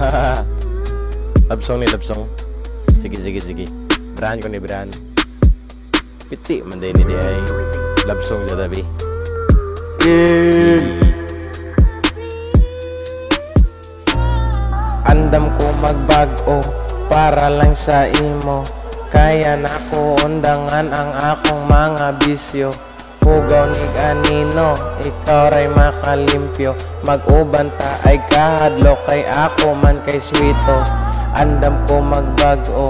Love song ni love song. Sige. Berahan ko ni berahan. Piti man din ni ay love song sa tabi. Andam ko magbago para lang sa imo. Kaya na ko undangan ang akong mga bisyo. Hugaw ni anino, ikaw ray makalimpyo. Mag-uban ta ay kahadlo, kay ako man kay sweeto. Andam ko magbago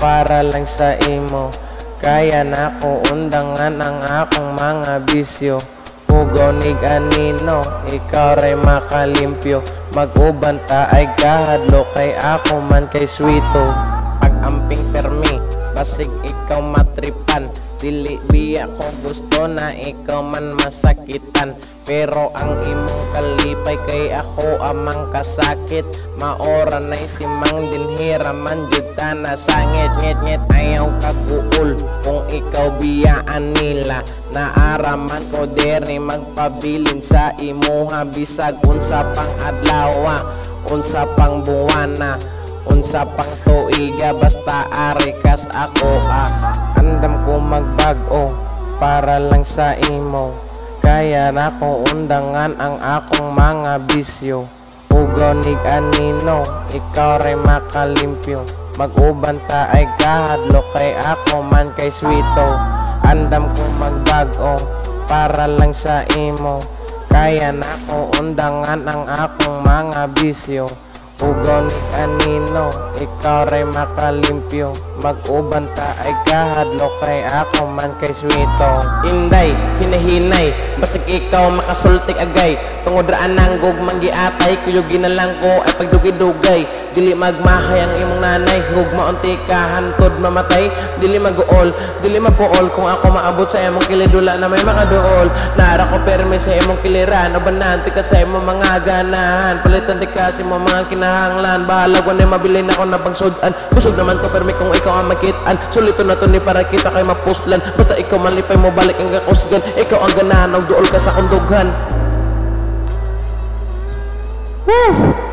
para lang sa imo. Kaya na ko undangan ang akong mga bisyo. Hugaw ni anino, ikaw ray makalimpyo. Mag-uban ta ay kahadlo, kay ako man kay sweeto. Pag-amping permi, basig ikaw matripan. Dili biya ko gusto na ikaw man masakitan. Pero ang imong kalipay kay ako amang kasakit. Maora na'y simang dinhira man jud ta na sangit. Ngit ayaw kaguol kung ikaw biyaan nila. Naaraman ko dere magpabilin sa imuha. Bisag unsa pang adlaw, unsa pang buwana, unsa pang tuiga, basta arikas ako Andam ko magbago para lang sa imo. Kaya na ko undangan ang akong mga bisyo. Hugaw ni anino, ikaw ray makalimpyo. Mag-uban ta ay kahadlo, kay ako man kay sweeto. Andam ko magbago para lang sa imo. Kaya na ko undangan ang akong mga bisyo. Hugaw ni anino, ikaw ray makalimpyo. Mag-uban ta ay kahadlo, kay ako man kay sweeto. Inday, hinahinay, basig ikaw makasultik agay. Tungod raan nanggog manggiatay, kuyugi na lang ko ay pagdugay-dugay. Dili magmahay ang imong nanay, hugma unti ka hantod mamatay. Dili maguol, dili mapuol, kung ako maabot sa imong kilidula na may makaduol. Nara ko permi sa imong kiliran, abananti ka sa imong mga ganahan. Palitan di ka sa imong mga kinahanglan. Bahala ko na mabili na ako na pagsudan. Kusog naman ko permi kung ikaw ang makitaan. Sulito na to ni para kita kay mapustlan. Basta ikaw malipay mo balik ang kakusgan. Ikaw ang ganahan, nagduol ka sa kundughan. Woo!